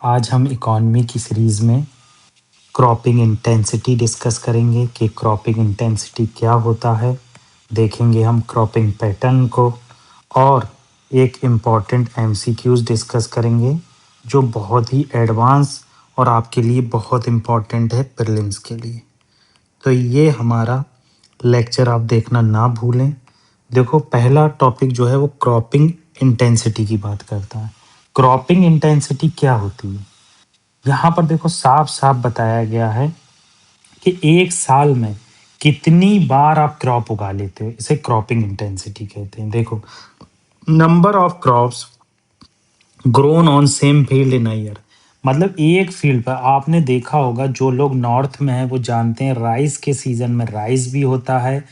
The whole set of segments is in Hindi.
आज हम इकोनॉमी की सीरीज़ में क्रॉपिंग इंटेंसिटी डिस्कस करेंगे कि क्रॉपिंग इंटेंसिटी क्या होता है। देखेंगे हम क्रॉपिंग पैटर्न को और एक इम्पॉर्टेंट एमसीक्यूज़ डिस्कस करेंगे जो बहुत ही एडवांस और आपके लिए बहुत इम्पॉर्टेंट है प्रीलिम्स के लिए। तो ये हमारा लेक्चर आप देखना ना भूलें। देखो पहला टॉपिक जो है वो क्रॉपिंग इंटेंसिटी की बात करता है। क्रॉपिंग इंटेंसिटी क्या होती है? यहाँ पर देखो साफ-साफ बताया गया है कि एक साल में कितनी बार आप क्रॉप उगा लेते हो, इसे क्रॉपिंग इंटेंसिटी कहते हैं। देखो, number of crops grown on same field in a year, मतलब एक फील्ड पर आपने देखा होगा, जो लोग नॉर्थ में हैं वो जानते हैं राइस के सीजन में राइस भी होता है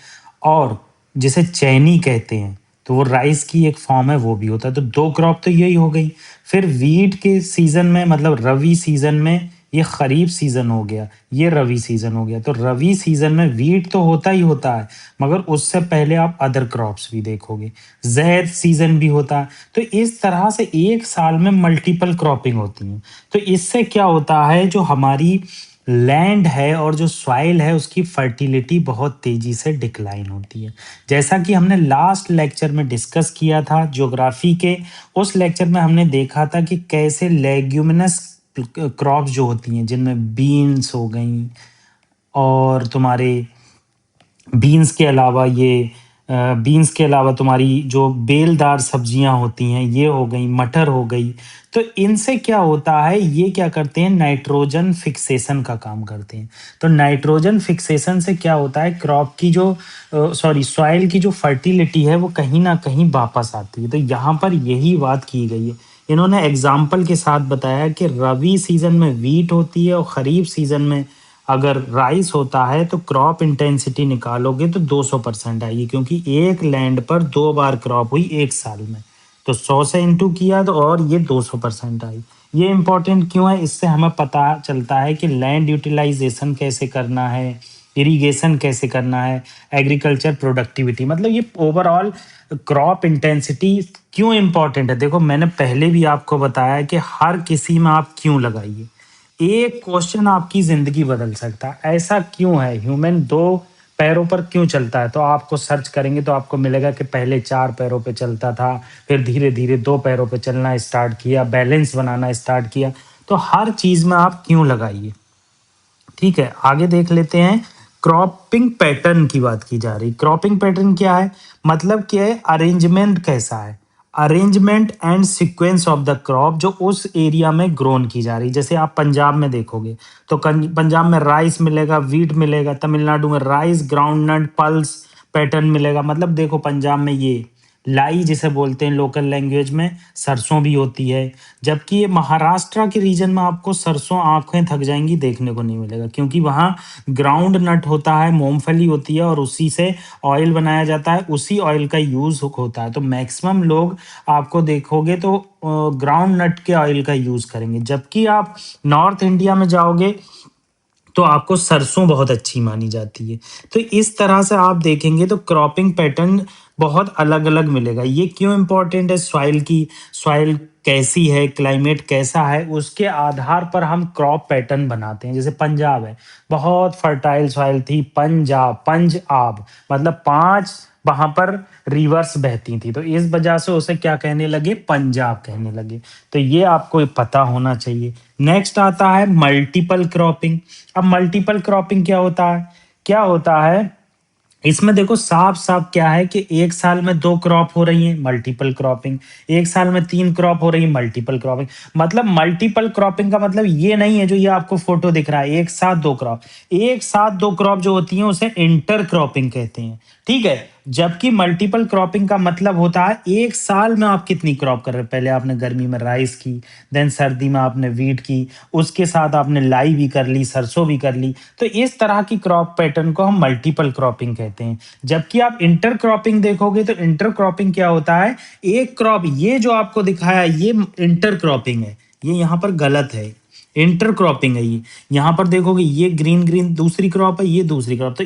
और जिसे चैनी कहते हैं, तो वो राइस की एक फॉर्म है, वो भी होता है। तो दो क्रॉप तो यही हो गई। फिर वीट के सीजन में, मतलब रवि सीजन में, ये खरीफ सीजन हो गया, ये रवि सीजन हो गया। तो रवि सीजन में वीट तो होता ही होता है, मगर उससे पहले आप अदर क्रॉप्स भी देखोगे, ज़ैद सीजन भी होता है। तो इस तरह से एक साल में मल्टीपल क्रॉपिंग होती है। तो इससे क्या होता है, जो हमारी लैंड है और जो सॉइल है उसकी फर्टिलिटी बहुत तेजी से डिक्लाइन होती है। जैसा कि हमने लास्ट लेक्चर में डिस्कस किया था ज्योग्राफी के, उस लेक्चर में हमने देखा था कि कैसे लेग्यूमिनस क्रॉप्स जो होती हैं, जिनमें बीन्स हो गई और तुम्हारे बीन्स के अलावा बीन्स के अलावा तुम्हारी जो बेलदार सब्जियां होती हैं, ये हो गई, मटर हो गई। तो इनसे क्या होता है, ये क्या करते हैं, नाइट्रोजन फिक्सेशन का काम करते हैं। तो नाइट्रोजन फिक्सेशन से क्या होता है, क्रॉप की जो सॉइल की जो फर्टिलिटी है वो कहीं ना कहीं वापस आती है। तो यहाँ पर यही बात की गई है। इन्होंने एग्जाम्पल के साथ बताया कि रबी सीजन में वीट होती है और खरीफ सीजन में अगर राइस होता है, तो क्रॉप इंटेंसिटी निकालोगे तो 200% आएगी, क्योंकि एक लैंड पर दो बार क्रॉप हुई एक साल में। तो 100 से इंटू किया तो और ये 200% आई। ये इंपॉर्टेंट क्यों है, इससे हमें पता चलता है कि लैंड यूटिलाइजेशन कैसे करना है, इरिगेशन कैसे करना है, एग्रीकल्चर प्रोडक्टिविटी, मतलब ये ओवरऑल क्रॉप इंटेंसिटी क्यों इंपॉर्टेंट है। देखो मैंने पहले भी आपको बताया कि हर किसी में आप क्यों लगाइए, एक क्वेश्चन आपकी जिंदगी बदल सकता है। ऐसा क्यों है, ह्यूमन दो पैरों पर क्यों चलता है? तो आपको सर्च करेंगे तो आपको मिलेगा कि पहले चार पैरों पे चलता था, फिर धीरे धीरे दो पैरों पे चलना स्टार्ट किया, बैलेंस बनाना स्टार्ट किया। तो हर चीज में आप क्यों लगाइए। ठीक है, आगे देख लेते हैं। क्रॉपिंग पैटर्न की बात की जा रही। क्रॉपिंग पैटर्न क्या है, मतलब क्या है, अरेंजमेंट कैसा है, arrangement and sequence of the crop जो उस एरिया में ग्रोन की जा रही। जैसे आप पंजाब में देखोगे तो पंजाब में राइस मिलेगा, वीट मिलेगा, तमिलनाडु में राइस, ग्राउंडनट, पल्स पैटर्न मिलेगा। मतलब देखो पंजाब में ये लाई जिसे बोलते हैं लोकल लैंग्वेज में, सरसों भी होती है। जबकि ये महाराष्ट्र के रीजन में आपको सरसों आंखें थक जाएंगी देखने को नहीं मिलेगा, क्योंकि वहाँ ग्राउंड नट होता है, मूंगफली होती है और उसी से ऑयल बनाया जाता है, उसी ऑयल का यूज होता है। तो मैक्सिमम लोग आपको देखोगे तो ग्राउंड नट के ऑयल का यूज करेंगे। जबकि आप नॉर्थ इंडिया में जाओगे तो आपको सरसों बहुत अच्छी मानी जाती है। तो इस तरह से आप देखेंगे तो क्रॉपिंग पैटर्न बहुत अलग अलग मिलेगा। ये क्यों इंपॉर्टेंट है, सॉइल की, सॉइल कैसी है, क्लाइमेट कैसा है, उसके आधार पर हम क्रॉप पैटर्न बनाते हैं। जैसे पंजाब है, बहुत फर्टाइल सॉइल थी, पंजाब मतलब पांच वहां पर रिवर्स बहती थी, तो इस वजह से उसे क्या कहने लगे, पंजाब कहने लगे। तो ये आपको पता होना चाहिए। नेक्स्ट आता है मल्टीपल क्रॉपिंग। अब मल्टीपल क्रॉपिंग क्या होता है, क्या होता है, इसमें देखो साफ साफ क्या है कि एक साल में दो क्रॉप हो रही है, मल्टीपल क्रॉपिंग। एक साल में तीन क्रॉप हो रही है, मल्टीपल क्रॉपिंग। मतलब मल्टीपल क्रॉपिंग का मतलब ये नहीं है जो ये आपको फोटो दिख रहा है एक साथ दो क्रॉप। एक साथ दो क्रॉप जो होती है उसे इंटर क्रॉपिंग कहते हैं। ठीक है, जबकि मल्टीपल क्रॉपिंग का मतलब होता है एक साल में आप कितनी क्रॉप कर रहे हैं। पहले आपने गर्मी में राइस की, देन सर्दी में आपने वीट की, उसके साथ आपने लाई भी कर ली, सरसों भी कर ली। तो इस तरह की क्रॉप पैटर्न को हम मल्टीपल क्रॉपिंग कहते हैं। जबकि आप इंटर क्रॉपिंग देखोगे तो इंटर क्रॉपिंग क्या होता है, एक क्रॉप, ये जो आपको दिखाया ये इंटर क्रॉपिंग है, ये यहाँ पर गलत है। इंटरक्रॉपिंग है ये। यहाँ पर देखोगे ये ग्रीन ग्रीन दूसरी क्रॉप है, ये दूसरी क्रॉप, तो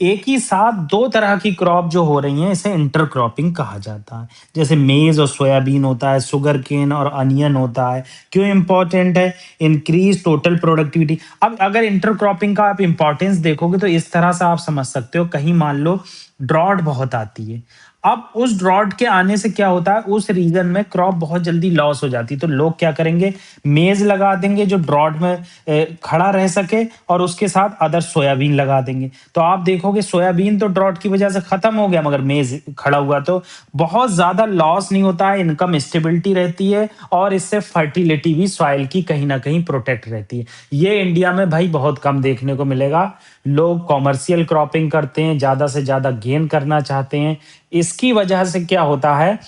एक ही साथ दो तरह की क्रॉप जो हो रही हैं इसे इंटरक्रॉपिंग कहा जाता है। जैसे मेज और सोयाबीन होता है, शुगर केन और अनियन होता है। क्यों इंपॉर्टेंट है? Increase total productivity. अब अगर इंटरक्रॉपिंग का आप इंपॉर्टेंस देखोगे तो इस तरह से आप समझ सकते हो, कहीं मान लो ड्रॉट बहुत आती है, अब उस ड्रॉट के आने से क्या होता है, उस रीजन में क्रॉप बहुत जल्दी लॉस हो जाती है, तो लोग क्या करेंगे, मेज लगा देंगे जो ड्रॉट में खड़ा रह सके, और उसके साथ अदर सोयाबीन लगा देंगे। तो आप देखोगे सोयाबीन तो ड्रॉट की वजह से खत्म हो गया, मगर मेज खड़ा हुआ तो बहुत ज्यादा लॉस नहीं होता है, इनकम स्टेबिलिटी रहती है, और इससे फर्टिलिटी भी सॉइल की कहीं ना कहीं प्रोटेक्ट रहती है। ये इंडिया में भाई बहुत कम देखने को मिलेगा। लोग कॉमर्शियल क्रॉपिंग करते हैं, ज्यादा से ज्यादा गेन करना चाहते हैं। इसकी वजह से क्या होता है,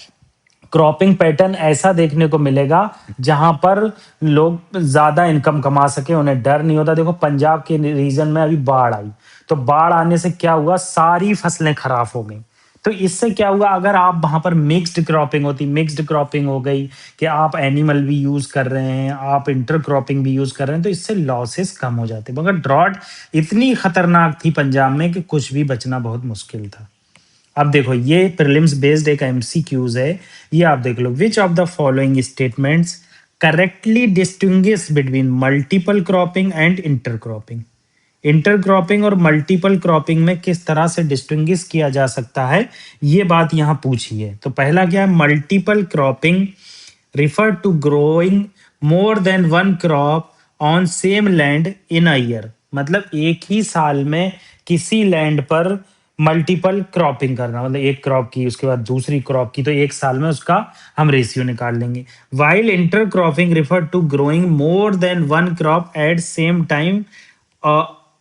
क्रॉपिंग पैटर्न ऐसा देखने को मिलेगा जहां पर लोग ज्यादा इनकम कमा सके, उन्हें डर नहीं होता। देखो पंजाब के रीजन में अभी बाढ़ आई, तो बाढ़ आने से क्या हुआ, सारी फसलें खराब हो गई। तो इससे क्या हुआ, अगर आप वहां पर मिक्स्ड क्रॉपिंग होती, मिक्स्ड क्रॉपिंग हो गई कि आप एनिमल भी यूज कर रहे हैं, आप इंटर क्रॉपिंग भी यूज कर रहे हैं, तो इससे लॉसेस कम हो जाते। मगर ड्रॉट इतनी खतरनाक थी पंजाब में कि कुछ भी बचना बहुत मुश्किल था। अब देखो ये प्रीलिम्स बेस्ड एक एमसीक्यूज है, ये आप देख लो। Which of the following statements correctly distinguish between multiple cropping and intercropping. Intercropping और मल्टीपल क्रॉपिंग में किस तरह से डिस्टिंग्विश किया जा सकता है, ये बात यहाँ पूछी है। तो पहला क्या है, multiple cropping refer to growing more than one crop on same land in a year. मतलब एक ही साल में किसी लैंड पर मल्टीपल क्रॉपिंग करना, मतलब एक क्रॉप की उसके बाद दूसरी क्रॉप की, तो एक साल में उसका हम रेशियो निकाल लेंगे। While inter cropping refer to growing more than one crop at same time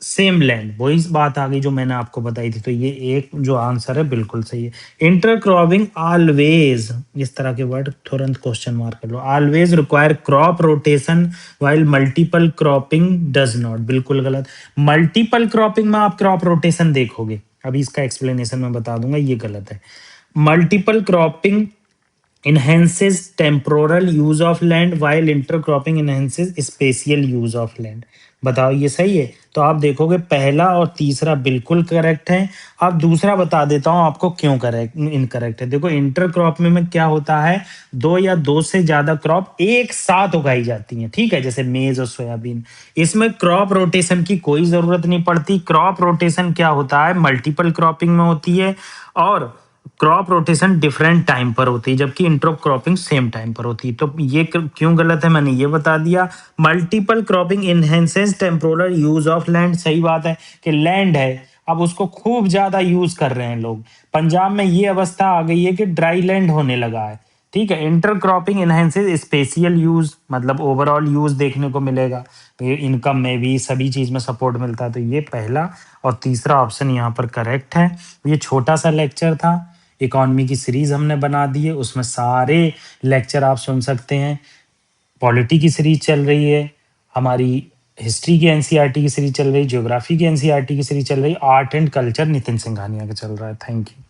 same land. वही बात आ गई जो मैंने आपको बताई थी, तो ये एक जो आंसर है बिल्कुल सही है। इंटर क्रॉपिंग ऑलवेज, इस तरह के वर्ड तुरंत क्वेश्चन मार्क कर लो, always require crop rotation while multiple cropping does not, बिल्कुल गलत। मल्टीपल क्रॉपिंग में आप क्रॉप रोटेशन देखोगे, अभी इसका एक्सप्लेनेशन मैं बता दूंगा, ये गलत है। Multiple cropping enhances temporal use of land while intercropping enhances spatial use of land। बताओ ये सही है? तो आप देखोगे पहला और तीसरा बिल्कुल करेक्ट है। अब दूसरा बता देता हूं आपको क्यों करेक्ट इनकरेक्ट है। देखो इंटर क्रॉप में क्या होता है, दो या दो से ज्यादा क्रॉप एक साथ उगाई जाती हैं, ठीक है, जैसे मेज और सोयाबीन। इसमें क्रॉप रोटेशन की कोई जरूरत नहीं पड़ती। क्रॉप रोटेशन क्या होता है, मल्टीपल क्रॉपिंग में होती है, और क्रॉप रोटेशन डिफरेंट टाइम पर होती है, जबकि इंटर क्रॉपिंग सेम टाइम पर होती है। तो ये क्यों गलत है मैंने ये बता दिया। Multiple cropping enhances temporal use of land, सही बात है कि लैंड है, अब उसको खूब ज्यादा यूज कर रहे हैं लोग। पंजाब में ये अवस्था आ गई है कि ड्राई लैंड होने लगा है, ठीक है। Inter cropping enhances spatial use, मतलब ओवरऑल यूज देखने को मिलेगा, ये इनकम में भी सभी चीज में सपोर्ट मिलता है। तो ये पहला और तीसरा ऑप्शन यहाँ पर करेक्ट है। ये छोटा सा लेक्चर था, इकोनॉमी की सीरीज हमने बना दी है, उसमें सारे लेक्चर आप सुन सकते हैं। पॉलिटी की सीरीज चल रही है हमारी, हिस्ट्री की एनसीईआरटी की सीरीज चल रही है, ज्योग्राफी की एनसीईआरटी की सीरीज चल रही है, art and culture Nitin Singhania का चल रहा है। Thank you.